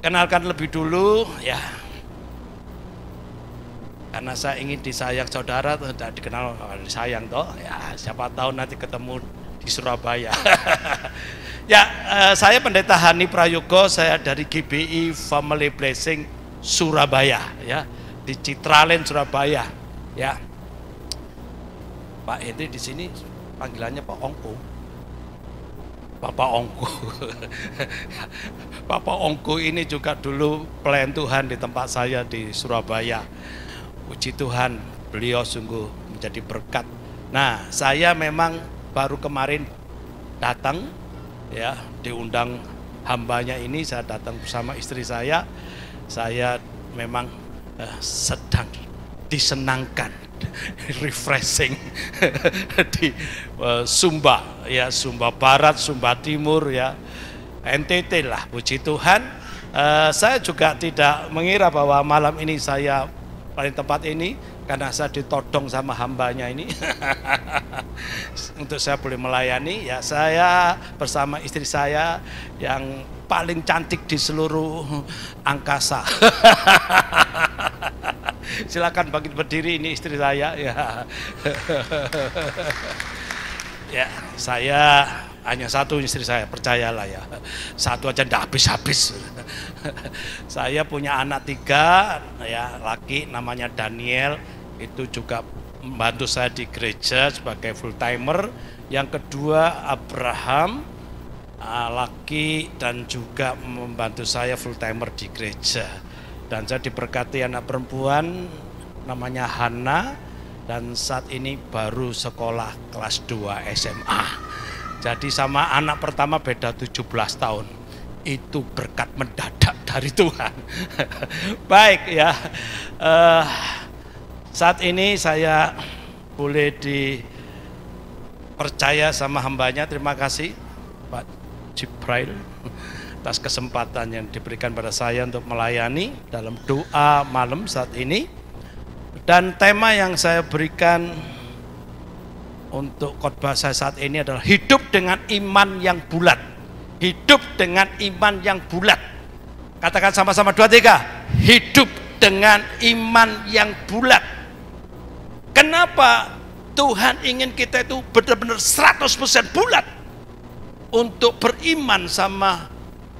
Kenalkan lebih dulu ya, karena saya ingin disayang saudara, tidak dikenal disayang toh ya, siapa tahu nanti ketemu di Surabaya. Ya, saya Pendeta Hani Prayogo, saya dari GBI Family Blessing Surabaya ya, di Citraland Surabaya ya. Pak Henry di sini panggilannya Pak Ongko, Bapak Ongko. Bapak Ongko ini juga dulu pelayan Tuhan di tempat saya di Surabaya. Puji Tuhan, beliau sungguh menjadi berkat. Nah, saya memang baru kemarin datang ya, diundang hambanya ini, saya datang bersama istri saya. Saya memang sedang disenangkan, refreshing di Sumba ya, Sumba Barat, Sumba Timur ya, NTT lah, puji Tuhan. Saya juga tidak mengira bahwa malam ini saya paling tempat ini, karena saya ditodong sama hambanya ini untuk saya boleh melayani ya. Saya bersama istri saya yang paling cantik di seluruh angkasa. Silakan bangkit berdiri, ini istri saya ya. Ya, saya hanya satu istri saya, percayalah ya. Satu aja ndak habis-habis. Saya punya anak 3 ya, laki namanya Daniel, itu juga membantu saya di gereja sebagai full timer. Yang kedua Abraham, laki dan juga membantu saya full timer di gereja. Dan saya diberkati anak perempuan namanya Hana, dan saat ini baru sekolah kelas 2 SMA. Jadi sama anak pertama beda 17 tahun. Itu berkat mendadak dari Tuhan. Baik ya, saat ini saya boleh dipercaya sama hambanya. Terima kasih Pak Jibrail atas kesempatan yang diberikan pada saya untuk melayani dalam doa malam saat ini. Dan tema yang saya berikan untuk khotbah saya saat ini adalah hidup dengan iman yang bulat. Hidup dengan iman yang bulat. Katakan sama-sama 2, 3. Hidup dengan iman yang bulat. Kenapa Tuhan ingin kita itu benar-benar 100% bulat untuk beriman sama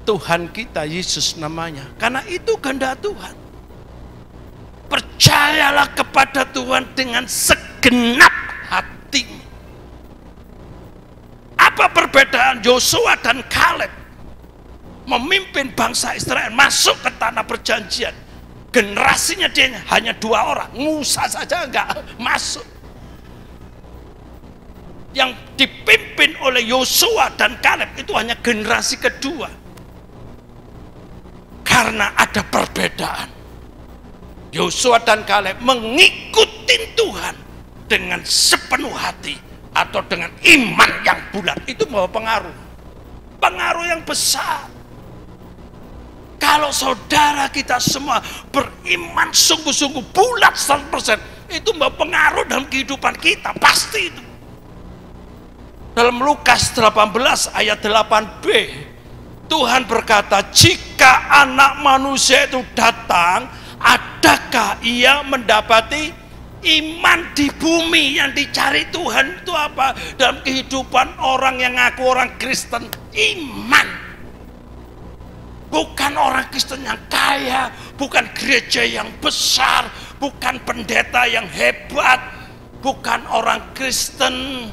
Tuhan kita, Yesus namanya? Karena itu kehendak Tuhan. Percayalah kepada Tuhan dengan segenap hatimu. Apa perbedaan Yosua dan Kaleb memimpin bangsa Israel masuk ke tanah perjanjian? Generasinya dia hanya 2 orang, Musa saja enggak masuk. Yang dipimpin oleh Yosua dan Kaleb itu hanya generasi kedua. Karena ada perbedaan. Yosua dan Kaleb mengikuti Tuhan dengan sepenuh hati atau dengan iman yang bulat. Itu membawa pengaruh yang besar. Kalau saudara kita semua beriman sungguh-sungguh bulat 100%, itu membawa pengaruh dalam kehidupan kita, pasti itu. Dalam Lukas 18 ayat 8b, Tuhan berkata, jika anak manusia itu datang, adakah ia mendapati iman di bumi? Yang dicari Tuhan itu apa? Dalam kehidupan orang yang ngaku orang Kristen, iman. Bukan orang Kristen yang kaya, bukan gereja yang besar, bukan pendeta yang hebat, bukan orang Kristen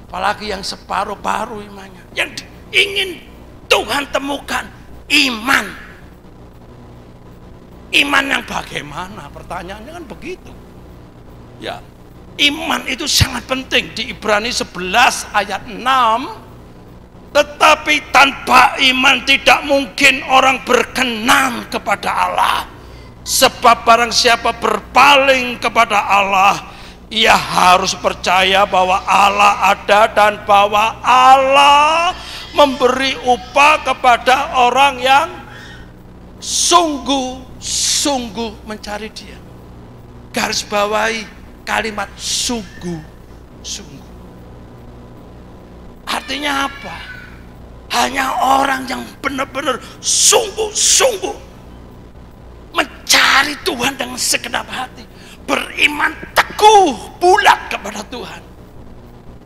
apalagi yang separuh-paruh imannya. Yang ingin Tuhan temukan iman. Iman yang bagaimana? Pertanyaannya kan begitu. Ya, iman itu sangat penting. Di Ibrani 11 ayat 6, tetapi tanpa iman tidak mungkin orang berkenan kepada Allah. Sebab barang siapa berpaling kepada Allah, ia harus percaya bahwa Allah ada dan bahwa Allah memberi upah kepada orang yang sungguh-sungguh mencari Dia. Garis bawahi kalimat sungguh-sungguh. Artinya apa? Hanya orang yang benar-benar sungguh-sungguh dengan segenap hati, beriman teguh bulat kepada Tuhan,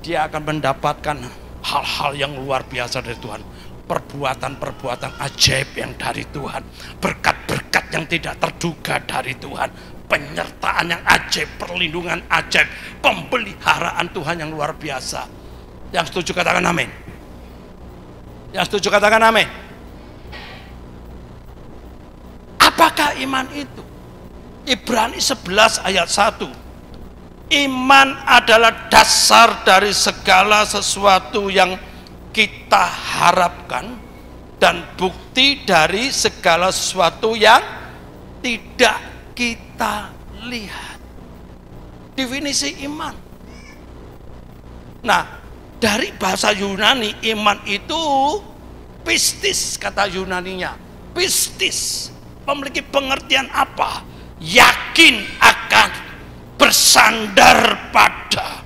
dia akan mendapatkan hal-hal yang luar biasa dari Tuhan, perbuatan-perbuatan ajaib yang dari Tuhan, berkat-berkat yang tidak terduga dari Tuhan, penyertaan yang ajaib, perlindungan ajaib, pemeliharaan Tuhan yang luar biasa. Yang setuju katakan amin. Yang setuju katakan amin. Apakah iman itu? Ibrani 11 ayat 1. Iman adalah dasar dari segala sesuatu yang kita harapkan dan bukti dari segala sesuatu yang tidak kita lihat. Definisi iman. Nah, dari bahasa Yunani, iman itu pistis, kata Yunaninya. Pistis memiliki pengertian apa? Yakin akan, bersandar pada,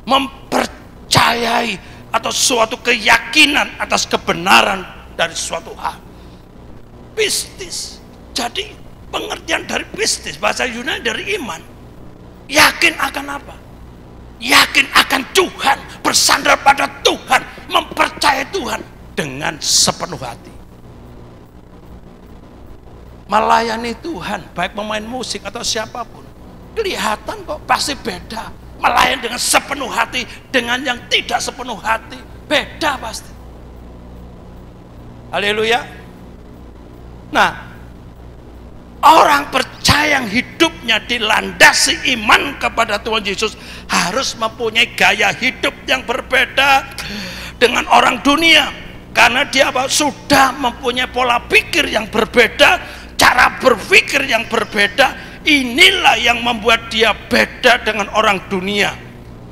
mempercayai atau suatu keyakinan atas kebenaran dari suatu hal. Pistis. Jadi pengertian dari pistis, bahasa Yunani dari iman, yakin akan apa? Yakin akan Tuhan, bersandar pada Tuhan, mempercayai Tuhan dengan sepenuh hati. Melayani Tuhan, baik pemain musik atau siapapun, kelihatan kok pasti beda. Melayani dengan sepenuh hati dengan yang tidak sepenuh hati, beda pasti. Haleluya. Nah, orang percaya yang hidupnya dilandasi iman kepada Tuhan Yesus harus mempunyai gaya hidup yang berbeda dengan orang dunia, karena dia sudah mempunyai pola pikir yang berbeda, cara berpikir yang berbeda. Inilah yang membuat dia beda dengan orang dunia,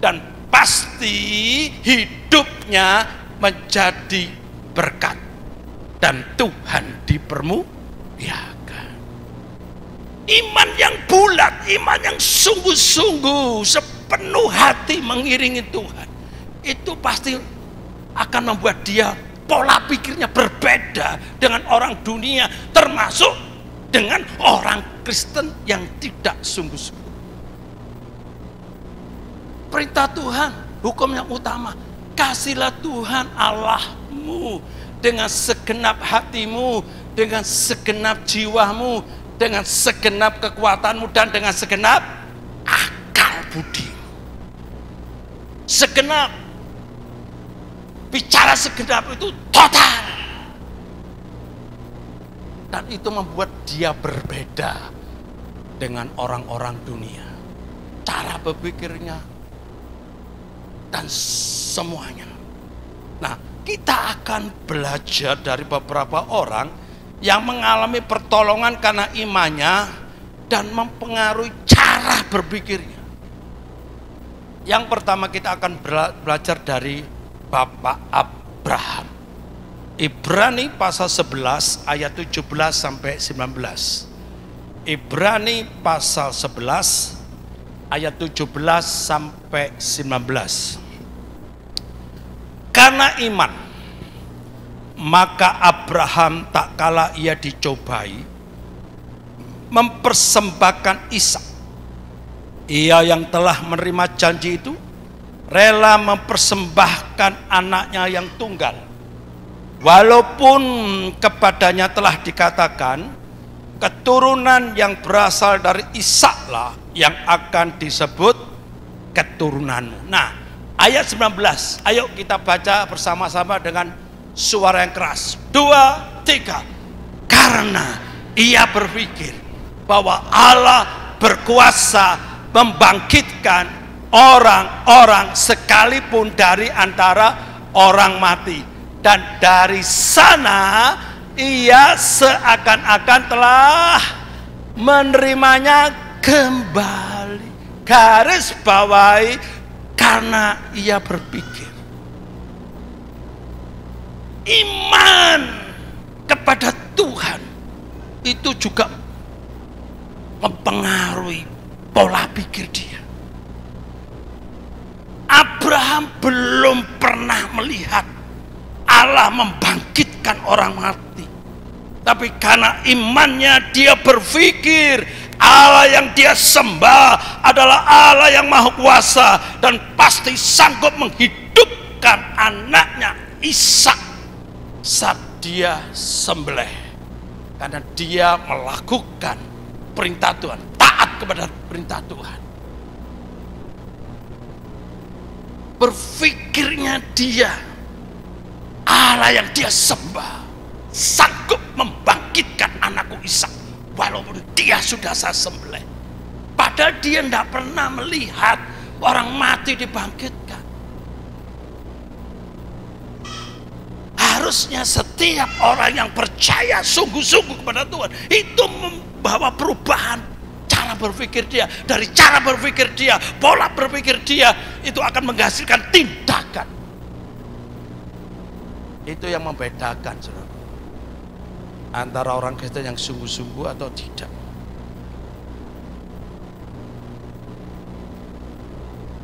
dan pasti hidupnya menjadi berkat dan Tuhan dipermuliakan. Iman yang bulat, iman yang sungguh-sungguh sepenuh hati mengiringi Tuhan, itu pasti akan membuat dia pola pikirnya berbeda dengan orang dunia, termasuk dengan orang Kristen yang tidak sungguh-sungguh. Perintah Tuhan, hukum yang utama, kasihlah Tuhan Allahmu dengan segenap hatimu, dengan segenap jiwamu, dengan segenap kekuatanmu, dan dengan segenap akal budimu. Segenap, bicara segenap itu total. Dan itu membuat dia berbeda dengan orang-orang dunia. Cara berpikirnya dan semuanya. Nah, kita akan belajar dari beberapa orang yang mengalami pertolongan karena imannya dan mempengaruhi cara berpikirnya. Yang pertama kita akan belajar dari Bapak Abraham. Ibrani pasal 11 ayat 17 sampai 19. Ibrani pasal 11 ayat 17 sampai 19. Karena iman, maka Abraham tak kala ia dicobai mempersembahkan Ishak. Ia yang telah menerima janji itu rela mempersembahkan anaknya yang tunggal, walaupun kepadanya telah dikatakan keturunan yang berasal dari Ishaklah yang akan disebut keturunanmu. Nah, ayat 19, ayo kita baca bersama-sama dengan suara yang keras. 2, 3. Karena ia berpikir bahwa Allah berkuasa membangkitkan orang-orang sekalipun dari antara orang mati. Dan dari sana ia seakan-akan telah menerimanya kembali. Garis bawahi, karena ia berpikir. Iman kepada Tuhan itu juga mempengaruhi pola pikir dia. Abraham belum pernah melihat Allah membangkitkan orang mati, tapi karena imannya dia berpikir Allah yang dia sembah adalah Allah yang maha kuasa dan pasti sanggup menghidupkan anaknya Ishak saat dia sembelih, karena dia melakukan perintah Tuhan, taat kepada perintah Tuhan. Berpikirnya dia, Allah yang dia sembah sanggup membangkitkan anakku Ishak walaupun dia sudah saya sembelih. Padahal dia tidak pernah melihat orang mati dibangkitkan. Harusnya setiap orang yang percaya sungguh-sungguh kepada Tuhan itu membawa perubahan cara berpikir dia. Dari cara berpikir dia, pola berpikir dia itu akan menghasilkan tindakan. Itu yang membedakan, saudara, antara orang Kristen yang sungguh-sungguh atau tidak.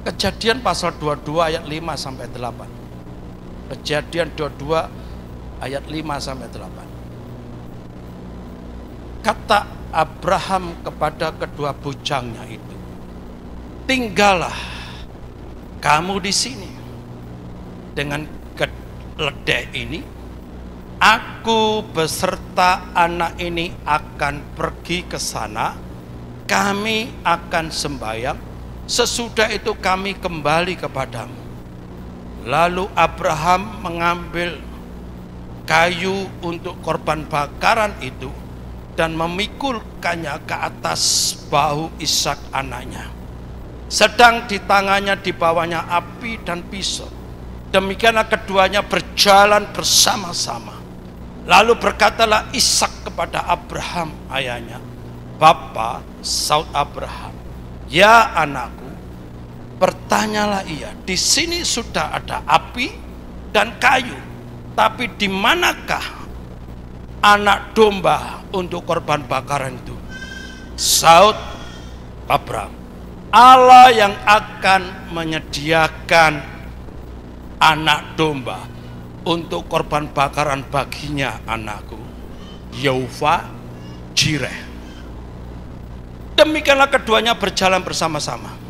Kejadian pasal 22 ayat 5 sampai 8. Kejadian 22 ayat 5 sampai 8. Kata Abraham kepada kedua bujangnya itu, tinggallah kamu di sini dengan keledai ini. Aku beserta anak ini akan pergi ke sana. Kami akan sembahyang. Sesudah itu kami kembali kepadamu. Lalu Abraham mengambil kayu untuk korban bakaran itu dan memikulkannya ke atas bahu Ishak anaknya. Sedang di tangannya dibawanya api dan pisau. Demikianlah keduanya berjalan bersama-sama. Lalu berkatalah Ishak kepada Abraham ayahnya, "Bapa," saud Abraham, "Ya anakku." Bertanyalah ia, "Di sini sudah ada api dan kayu, tapi di manakah anak domba untuk korban bakaran itu?" Saud Abraham, "Allah yang akan menyediakan anak domba untuk korban bakaran baginya anakku, Yehova Jireh." Demikianlah keduanya berjalan bersama-sama.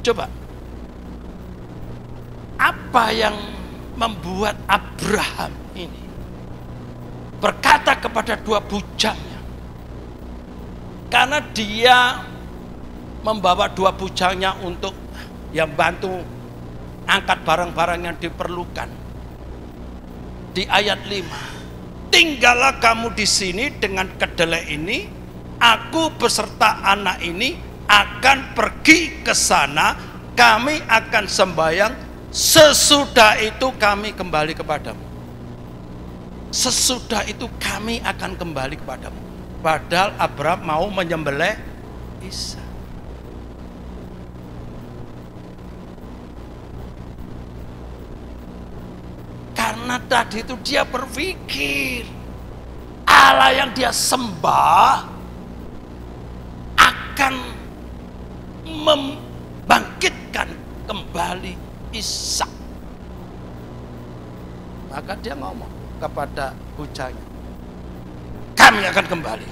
Coba, apa yang membuat Abraham ini berkata kepada dua bujangnya? Karena dia membawa dua bujangnya untuk yang bantu angkat barang-barang yang diperlukan. Di ayat 5, tinggallah kamu di sini dengan kedelai ini. Aku beserta anak ini akan pergi ke sana. Kami akan sembahyang. Sesudah itu kami kembali kepadamu. Sesudah itu kami akan kembali kepadamu. Padahal Abraham mau menyembelih Ishak. Karena tadi itu dia berpikir Allah yang dia sembah akan membangkitkan kembali Ishak. Maka dia ngomong kepada bujangnya, "Kami akan kembali."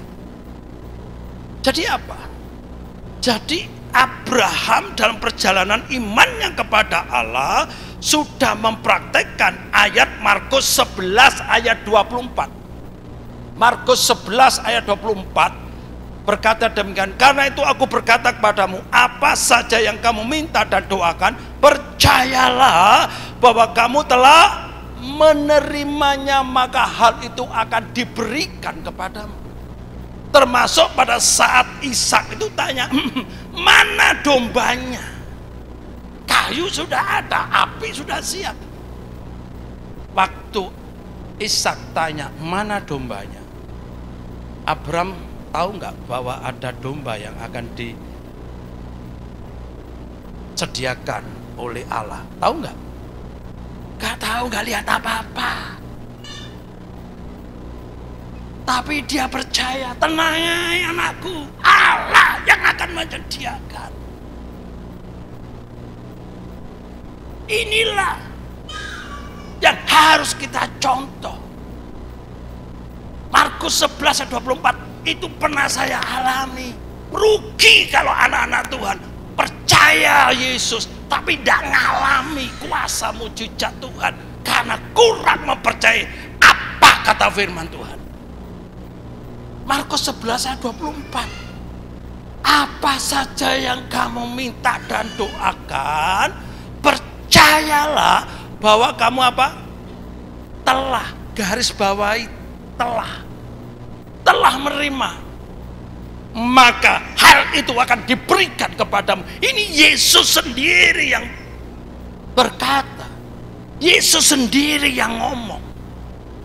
Jadi apa? Jadi Abraham dalam perjalanan imannya kepada Allah sudah mempraktekkan ayat Markus 11 ayat 24. Markus 11 ayat 24 berkata demikian, "Karena itu aku berkata kepadamu, apa saja yang kamu minta dan doakan, percayalah bahwa kamu telah menerimanya, maka hal itu akan diberikan kepadamu." Termasuk pada saat Ishak itu tanya, "Mana dombanya?" Kayu sudah ada, api sudah siap. Waktu Ishak tanya, "Mana dombanya?" Abraham tahu nggak bahwa ada domba yang akan disediakan oleh Allah? Tahu nggak? Nggak tahu, nggak lihat apa-apa. Tapi dia percaya, "Tenang ya anakku, Allah yang akan menyediakan." Inilah yang harus kita contoh. Markus 11 ayat 24 Itu pernah saya alami. Rugi kalau anak-anak Tuhan percaya Yesus tapi tidak mengalami kuasa mujizat Tuhan karena kurang mempercayai apa kata firman Tuhan. Markus 11 ayat 24. Apa saja yang kamu minta dan doakan, percayalah bahwa kamu apa? Telah, garis bawahi telah menerima, maka hal itu akan diberikan kepadamu. Ini Yesus sendiri yang berkata, Yesus sendiri yang ngomong,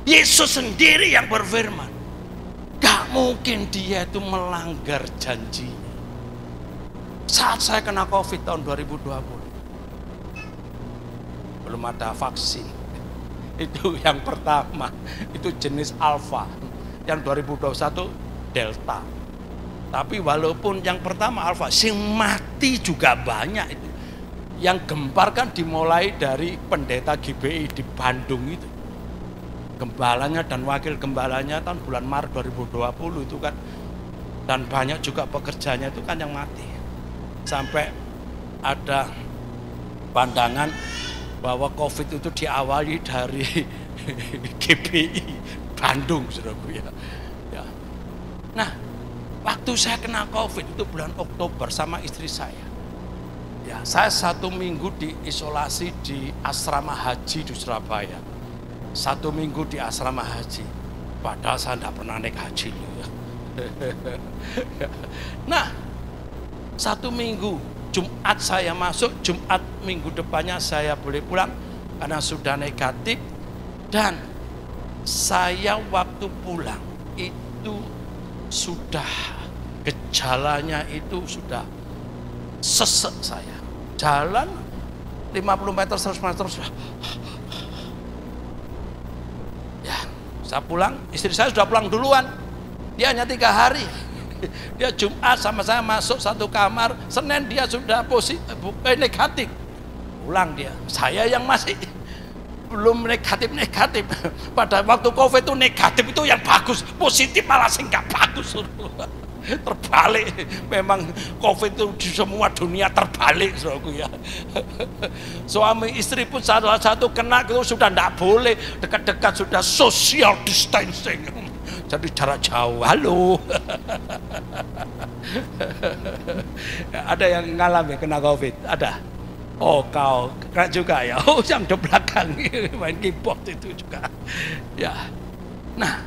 Yesus sendiri yang berfirman. Gak mungkin dia itu melanggar janjinya. Saat saya kena COVID tahun 2020, belum ada vaksin. Itu yang pertama, itu jenis Alpha. Yang 2021 Delta. Tapi walaupun yang pertama Alpha, sing mati juga banyak itu. Yang gempar kan dimulai dari pendeta GBI di Bandung itu. Gembalanya dan wakil gembalanya tahun bulan Maret 2020 itu kan. Dan banyak juga pekerjanya itu kan yang mati. Sampai ada pandangan bahwa COVID itu diawali dari GBI Bandung, saudaraku ya. Nah, waktu saya kena COVID itu bulan Oktober sama istri saya. Ya, saya 1 minggu diisolasi di asrama haji di Surabaya. 1 minggu di asrama haji. Padahal saya tidak pernah naik haji. Ya. Nah, 1 minggu Jumat saya masuk, Jumat minggu depannya saya boleh pulang karena sudah negatif. Dan saya waktu pulang itu sudah gejalanya itu sudah sesek saya. Jalan 50 meter 100 meter sudah. Ya, saya pulang, istri saya sudah pulang duluan. Dia hanya 3 hari. Dia Jumat sama saya masuk satu kamar, Senin dia sudah negatif. Pulang dia. Saya yang masih belum negatif. Pada waktu COVID itu negatif itu yang bagus, positif malah sih nggak bagus. Terbalik, memang COVID itu di semua dunia terbalik, saudaraku ya. Suami istri pun salah satu kena itu sudah nggak boleh dekat-dekat, sudah social distancing, jadi jarak jauh. Halo. Ada yang ngalami kena COVID? Ada. Oh, kau kena juga ya. Oh, yang di belakang main keyboard itu juga. Ya. Nah,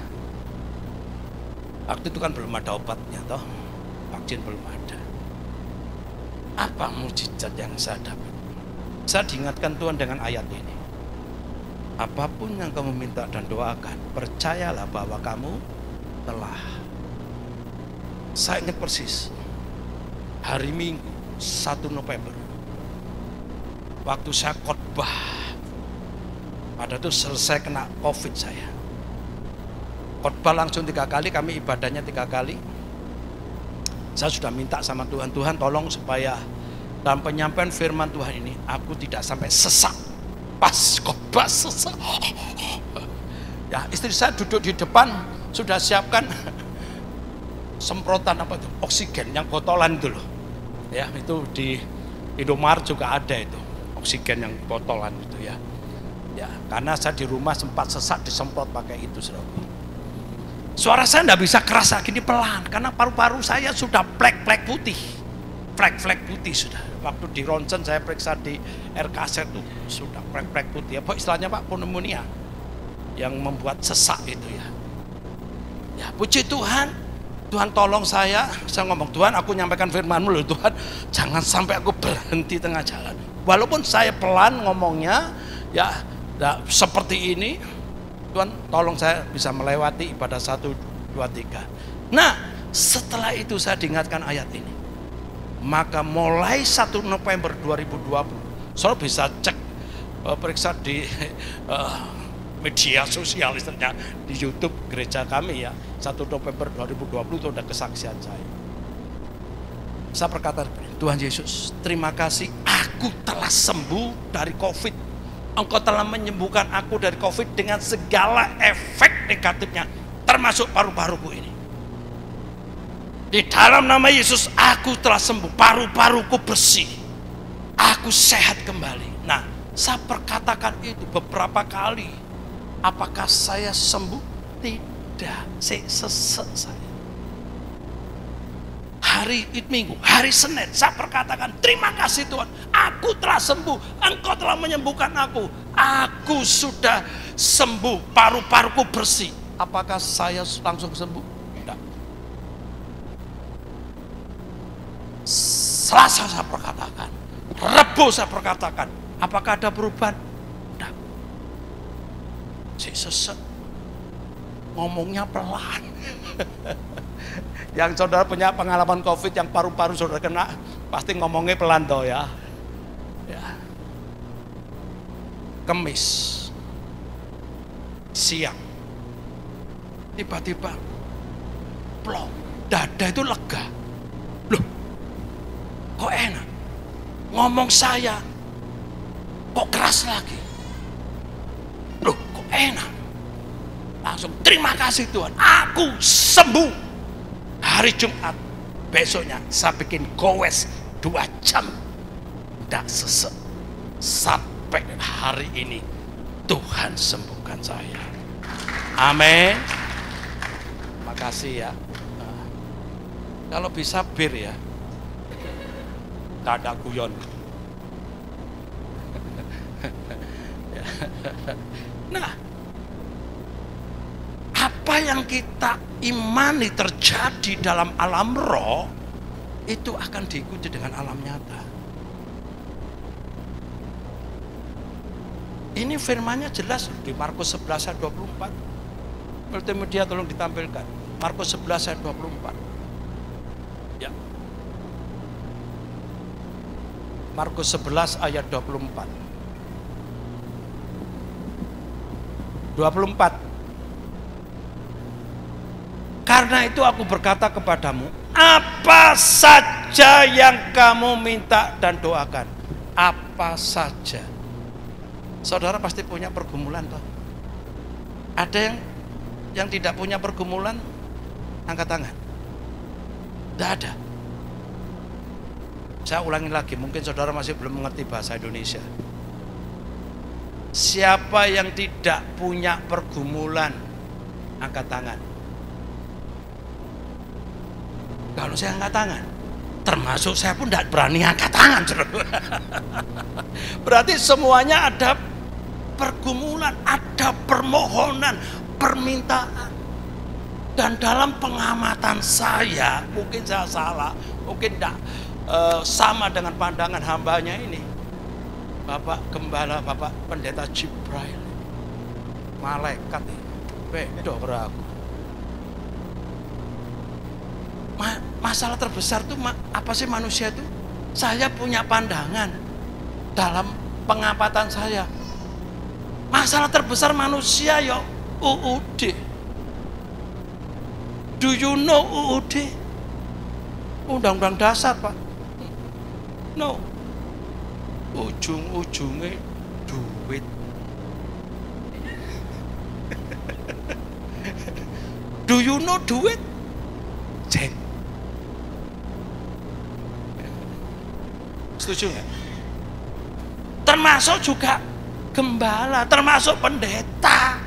waktu itu kan belum ada obatnya toh. Vaksin belum ada. Apa mujizat yang saya dapat? Saya diingatkan Tuhan dengan ayat ini. Apapun yang kamu minta dan doakan, percayalah bahwa kamu telah. Saya ingat persis. Hari Minggu 1 November. Waktu saya khotbah, pada itu selesai kena COVID saya. Khotbah langsung 3 kali, kami ibadahnya 3 kali. Saya sudah minta sama Tuhan, Tuhan tolong supaya dalam penyampaian firman Tuhan ini, aku tidak sampai sesak. Pas khotbah sesak. Ya, istri saya duduk di depan, sudah siapkan semprotan apa itu, oksigen yang botolan itu loh. Ya, itu di Indomaret juga ada itu. Oksigen yang botolan itu ya. Ya, karena saya di rumah sempat sesak disemprot pakai itu, saudara. Suara saya tidak bisa keras gini, pelan karena paru-paru saya sudah flek-flek putih. Flek-flek putih sudah. Waktu di ronsen saya periksa di RKZ itu sudah flek-flek putih. Apa istilahnya Pak? Pneumonia. Yang membuat sesak itu ya. Ya, puji Tuhan. Tuhan tolong saya ngomong, Tuhan aku nyampaikan firman-Mu loh Tuhan, jangan sampai aku berhenti tengah jalan. Walaupun saya pelan ngomongnya, ya seperti ini, Tuhan tolong saya bisa melewati ibadah 1, 2, 3. Nah, setelah itu saya diingatkan ayat ini. Maka mulai 1 November 2020, saudara bisa cek, periksa di media sosial istilahnya, di YouTube gereja kami ya, 1 November 2020 itu ada kesaksian saya. Saya berkata, Tuhan Yesus, terima kasih, aku telah sembuh dari COVID. Engkau telah menyembuhkan aku dari COVID dengan segala efek negatifnya, termasuk paru-paruku ini. Di dalam nama Yesus aku telah sembuh, paru-paruku bersih, aku sehat kembali. Nah, saya perkatakan itu beberapa kali. Apakah saya sembuh? Tidak, sesek saya. Hari Minggu, hari Senin, saya perkatakan terima kasih Tuhan, aku telah sembuh, Engkau telah menyembuhkan aku sudah sembuh, paru-paruku bersih. Apakah saya langsung sembuh? Tidak. Selasa saya perkatakan, Rabu saya perkatakan, apakah ada perubahan? Tidak. Sesek, ngomongnya pelan. Yang saudara punya pengalaman COVID yang paru-paru saudara kena, pasti ngomongnya pelan toh ya. Kemis siang tiba-tiba plong, dada itu lega. Loh, kok enak? Ngomong saya kok keras lagi? Loh, kok enak? Langsung terima kasih Tuhan, aku sembuh. Hari Jumat besoknya saya bikin gowes 2 jam, tidak sesek. Sampai hari ini Tuhan sembuhkan saya. Amin. Makasih ya. Kalau bisa bir ya, tidak ada guyon. Nah, apa yang kita imani terjadi dalam alam roh, itu akan diikuti dengan alam nyata. Ini firmannya jelas di Markus 11 ayat 24. Multimedia tolong ditampilkan. Markus 11 ayat 24. Ya. Markus 11 ayat 24. 24. Karena itu aku berkata kepadamu, apa saja yang kamu minta dan doakan, apa saja. Saudara pasti punya pergumulan toh. Ada yang tidak punya pergumulan, angkat tangan. Tidak ada. Saya ulangi lagi, mungkin saudara masih belum mengerti bahasa Indonesia. Siapa yang tidak punya pergumulan, angkat tangan. Kalau saya angkat tangan, termasuk saya pun tidak berani angkat tangan. Berarti semuanya ada pergumulan, ada permohonan, permintaan. Dan dalam pengamatan saya, mungkin saya salah, mungkin tidak sama dengan pandangan hambanya ini, Bapak Gembala, Bapak Pendeta Jibrail, malaikat ini, beda beraku. Masalah terbesar itu apa sih manusia itu? Saya punya pandangan dalam pengamatan saya. Masalah terbesar manusia ya UUD. Do you know UUD? Undang-undang dasar Pak. No. Ujung-ujungnya duit. Do you know duit? Cek. Setuju nggak? Termasuk juga gembala, termasuk pendeta.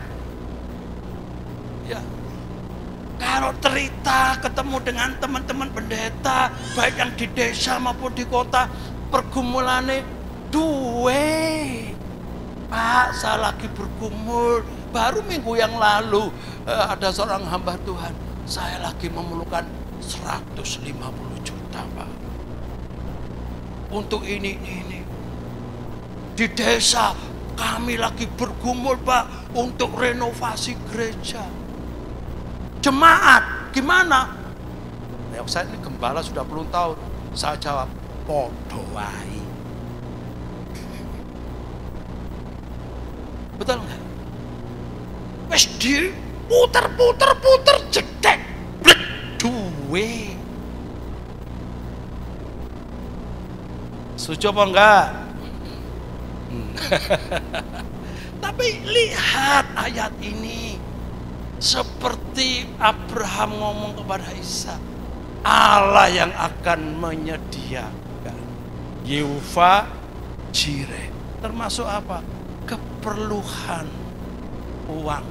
Ya, kalau cerita ketemu dengan teman-teman pendeta, baik yang di desa maupun di kota, pergumulannya duit. Pak, saya lagi bergumul. Baru minggu yang lalu ada seorang hamba Tuhan, saya lagi memerlukan 150 juta Pak. Untuk ini. Di desa kami lagi bergumul Pak untuk renovasi gereja. Jemaat gimana? Ya, saya ini gembala sudah puluhan tahun. Saya jawab, podo wae. Betul nggak? Wes di puter jedek, duwe. Setuju apa enggak? Tapi lihat ayat ini, seperti Abraham ngomong kepada Ishak, Allah yang akan menyediakan. Yehova Jireh. Termasuk apa? Keperluan uang.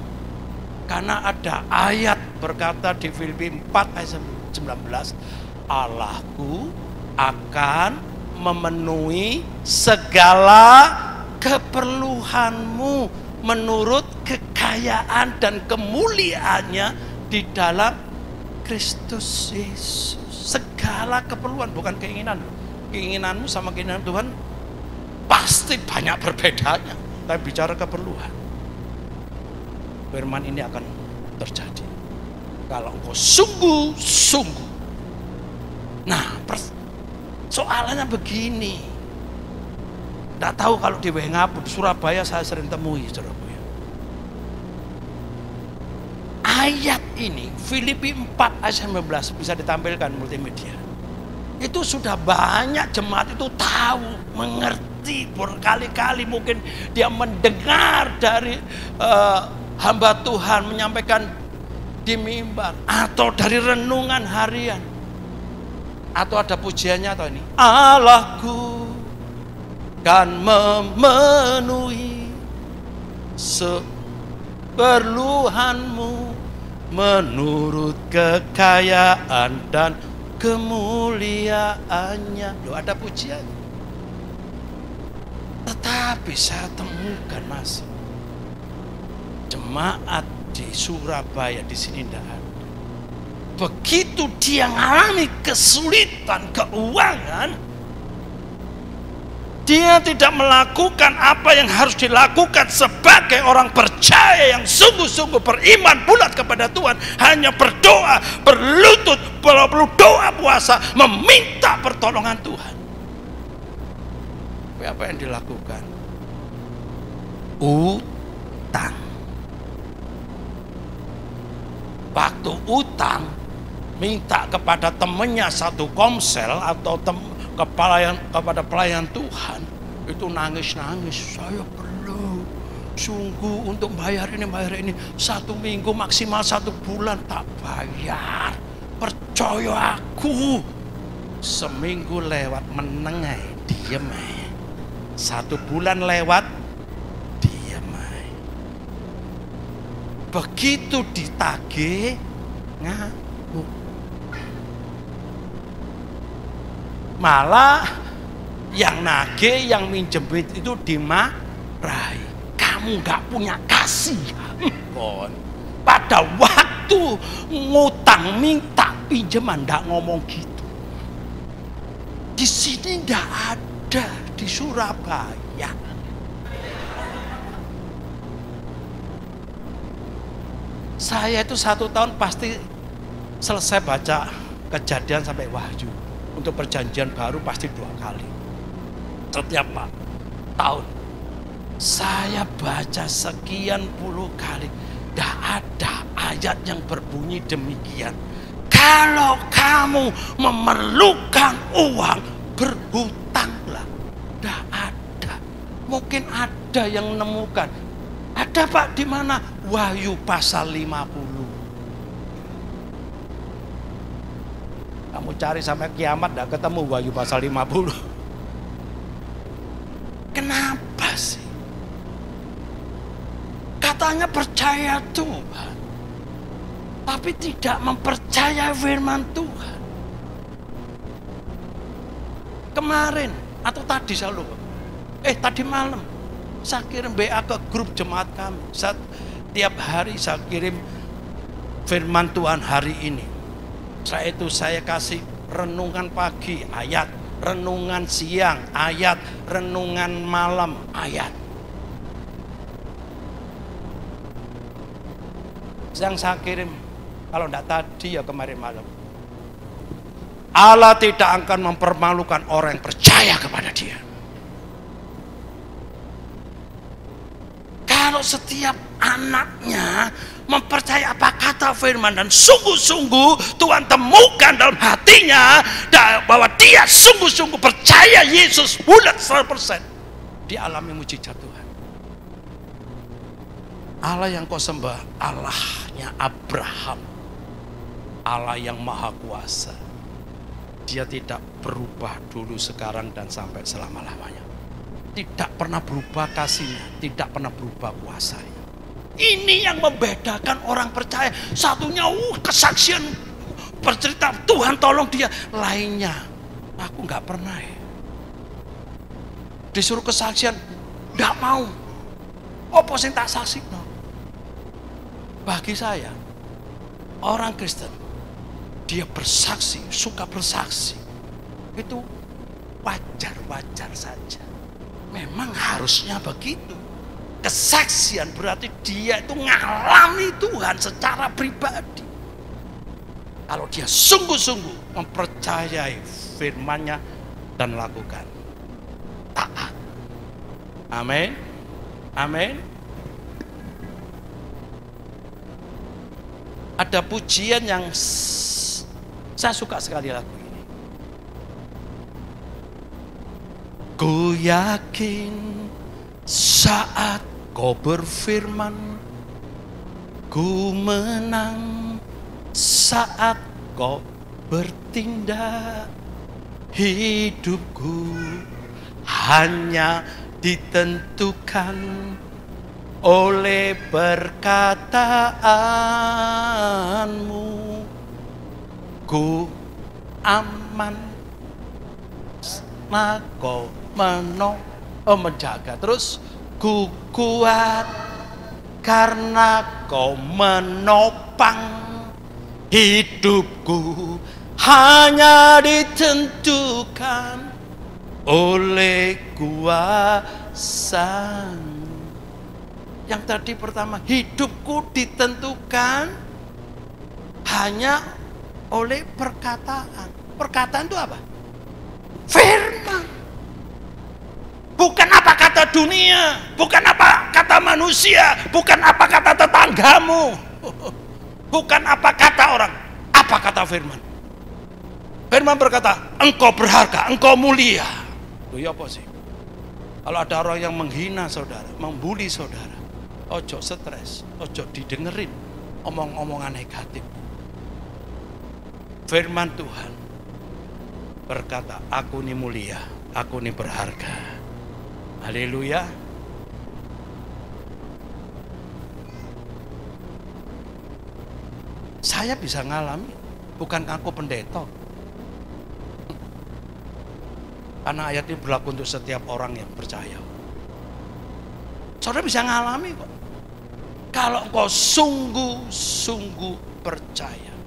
Karena ada ayat berkata di Filipi 4 ayat 19, Allahku akan memenuhi segala keperluanmu menurut kekayaan dan kemuliaannya di dalam Kristus Yesus. Segala keperluan, bukan keinginan. Keinginanmu sama keinginan Tuhan pasti banyak berbedanya. Tapi bicara keperluan, firman ini akan terjadi kalau engkau sungguh-sungguh. Nah, soalannya begini. Tidak tahu kalau di Wengapun, Surabaya saya sering temui, Surabaya. Ayat ini, Filipi 4 ayat 19, bisa ditampilkan multimedia. Itu sudah banyak jemaat itu tahu, mengerti berkali-kali. Mungkin dia mendengar dari hamba Tuhan menyampaikan di mimbar, atau dari renungan harian, atau ada pujiannya atau ini, Allahku kan memenuhi keperluanmu menurut kekayaan dan kemuliaannya. Loh, ada pujian. Tetapi saya temukan masih jemaat di Surabaya di sini tidak ada. Begitu dia mengalami kesulitan keuangan, dia tidak melakukan apa yang harus dilakukan sebagai orang percaya yang sungguh-sungguh beriman bulat kepada Tuhan. Hanya berdoa, berlutut, perlu doa puasa, meminta pertolongan Tuhan. Tapi apa yang dilakukan? Utang. Waktu utang, minta kepada temannya satu komsel atau kepada pelayan Tuhan, itu nangis-nangis, saya perlu sungguh untuk bayar ini 1 minggu maksimal 1 bulan tak bayar, percaya aku. Seminggu lewat menengai, diem. 1 bulan lewat, diem. Begitu ditagih, ngamuk. Malah yang nagih, yang minjem itu dimarahi. Kamu gak punya kasih. Pada waktu ngutang minta pinjaman gak ngomong gitu. Di sini gak ada, di Surabaya. Saya itu 1 tahun pasti selesai baca Kejadian sampai Wahyu. Untuk perjanjian baru pasti 2 kali. Setiap tahun saya baca sekian puluh kali. Tidak ada ayat yang berbunyi demikian. Kalau kamu memerlukan uang, berhutanglah. Tidak ada. Mungkin ada yang menemukan. Ada Pak, di mana? Wahyu pasal 50. Kamu cari sampai kiamat tidak ketemu Wahyu pasal 50. Kenapa sih? Katanya percaya Tuhan, tapi tidak mempercayai firman Tuhan. Kemarin atau tadi saya lupa. Tadi malam saya kirim BA ke grup jemaat kami. Setiap hari saya kirim firman Tuhan hari ini. Setelah itu saya kasih renungan pagi, ayat. Renungan siang, ayat. Renungan malam, ayat. Yang saya kirim, kalau tidak tadi ya kemarin malam. Allah tidak akan mempermalukan orang yang percaya kepada Dia. Kalau setiap anaknya mempercayai apa kata firman dan sungguh-sungguh Tuhan temukan dalam hatinya bahwa dia sungguh-sungguh percaya Yesus bulat 100%, dialami mujizat Tuhan. Allah yang kau sembah, Allahnya Abraham, Allah yang maha kuasa, Dia tidak berubah dulu, sekarang, dan sampai selama-lamanya. Tidak pernah berubah kasihnya, tidak pernah berubah kuasanya. Ini yang membedakan orang percaya. Satunya kesaksian, bercerita Tuhan tolong dia. Lainnya, aku nggak pernah ya. Disuruh kesaksian, nggak mau. Apa sing tak saksino? Bagi saya, orang Kristen, dia bersaksi, suka bersaksi, itu wajar-wajar saja. Memang harusnya begitu. Kesaksian berarti dia itu ngalami Tuhan secara pribadi. Kalau dia sungguh-sungguh mempercayai firman-Nya dan lakukan, taat. Amin. Amin. Ada pujian yang saya suka sekali lagu ini. Ku yakin saat kau berfirman, ku menang saat kau bertindak. Hidupku hanya ditentukan oleh perkataanmu. Ku aman nah kau menjaga. Terus ku kuat karena kau menopang. Hidupku hanya ditentukan oleh kuasa-Mu. Yang tadi pertama, hidupku ditentukan hanya oleh perkataan. Perkataan itu apa? Firman. Bukan apa kata dunia, bukan apa kata manusia, bukan apa kata tetanggamu, bukan apa kata orang, apa kata firman. Firman berkata, engkau berharga, engkau mulia. Loh ya apa sih? Kalau ada orang yang menghina saudara, membuli saudara, ojo stres, ojo didengerin omong-omongan negatif. Firman Tuhan berkata, aku ini mulia, aku ini berharga. Haleluya. Saya bisa ngalami, bukan aku pendeta. Karena ayat ini berlaku untuk setiap orang yang percaya. Saudara bisa ngalami kok. Kalau engkau sungguh-sungguh percaya.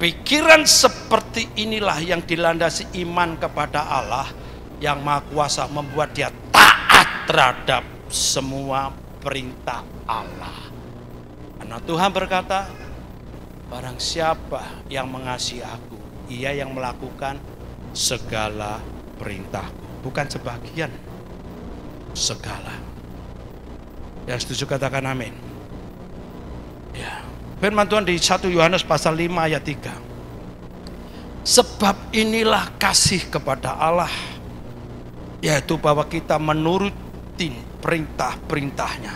Pikiran seperti inilah yang dilandasi iman kepada Allah yang Maha Kuasa, membuat dia taat terhadap semua perintah Allah. Karena Tuhan berkata, barang siapa yang mengasihi aku, ia yang melakukan segala perintahku. Bukan sebagian, segala. Yang setuju katakan amin. Ya. Firman Tuhan di 1 Yohanes pasal 5 ayat 3. Sebab inilah kasih kepada Allah, yaitu bahwa kita menuruti perintah-perintahnya,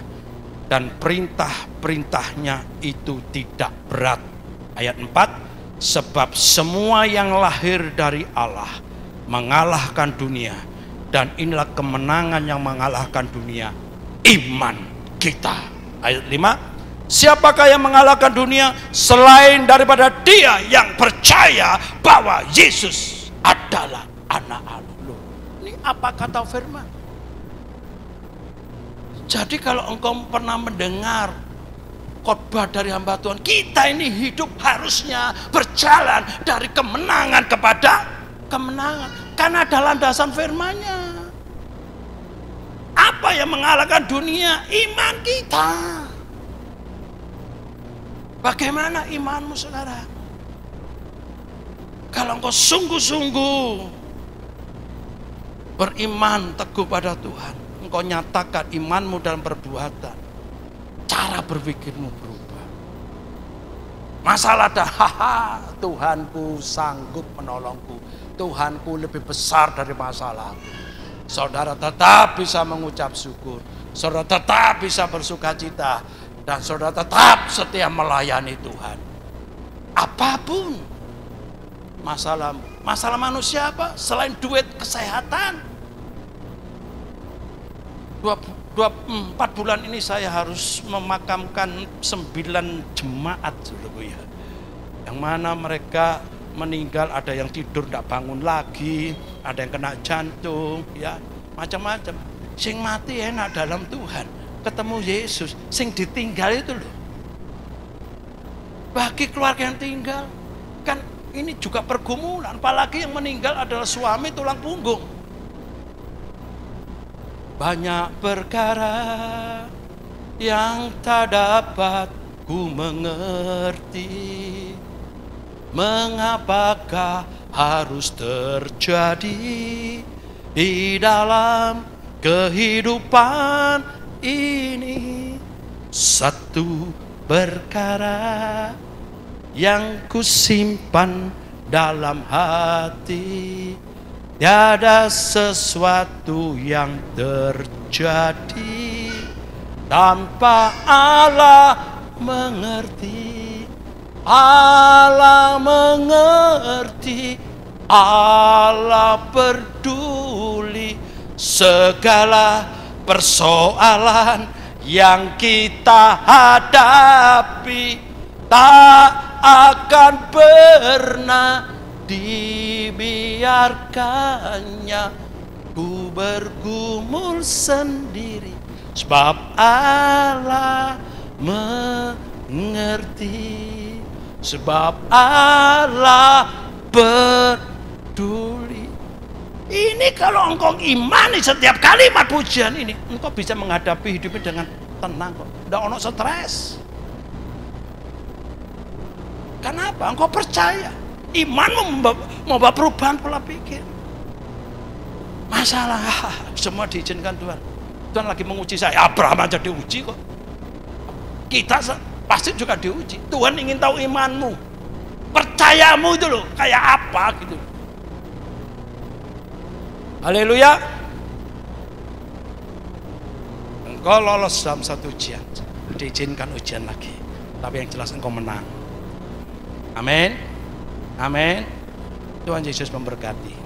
dan perintah-perintahnya itu tidak berat. Ayat 4, sebab semua yang lahir dari Allah mengalahkan dunia, dan inilah kemenangan yang mengalahkan dunia, iman kita. Ayat 5, siapakah yang mengalahkan dunia selain daripada dia yang percaya bahwa Yesus adalah anak Allah. Ini apa kata firman? Jadi kalau engkau pernah mendengar khotbah dari hamba Tuhan, kita ini hidup harusnya berjalan dari kemenangan kepada kemenangan, karena ada landasan firman-Nya. Apa yang mengalahkan dunia? Iman kita. Bagaimana imanmu saudara? Kalau engkau sungguh-sungguh beriman teguh pada Tuhan, engkau nyatakan imanmu dalam perbuatan, cara berpikirmu berubah. Masalah dah, Tuhanku sanggup menolongku, Tuhanku lebih besar dari masalah. Saudara tetap bisa mengucap syukur, saudara tetap bisa bersuka cita, dan saudara tetap setia melayani Tuhan. apapun masalah manusia apa? Selain duit, kesehatan. 4 bulan ini saya harus memakamkan 9 jemaat, saudaraku ya. Yang mana mereka meninggal, ada yang tidur tidak bangun lagi, ada yang kena jantung, ya macam-macam. Sing mati enak dalam Tuhan, ketemu Yesus. Sing ditinggal itu loh. Bagi keluarga yang tinggal, kan ini juga pergumulan. Apalagi yang meninggal adalah suami tulang punggung. Banyak perkara yang tak dapat ku mengerti, mengapakah harus terjadi di dalam kehidupan ini. Satu perkara yang ku simpan dalam hati, tiada sesuatu yang terjadi tanpa Allah mengerti. Allah mengerti, Allah peduli segala persoalan yang kita hadapi, tak akan pernah dibiarkannya ku bergumul sendiri, sebab Allah mengerti, sebab Allah peduli. Ini kalau engkau imani setiap kalimat pujian ini, engkau bisa menghadapi hidupnya dengan tenang kok, tidak ono stres. Kenapa? Engkau percaya. Iman membawa perubahan pola pikir. Masalah semua diizinkan Tuhan. Tuhan lagi menguji saya. Abraham aja diuji kok. Kita pasti juga diuji. Tuhan ingin tahu imanmu, percayamu itu loh kayak apa gitu. Haleluya. Engkau lolos dalam satu ujian, diizinkan ujian lagi, tapi yang jelas engkau menang. Amin. Amin. Tuhan Yesus memberkati.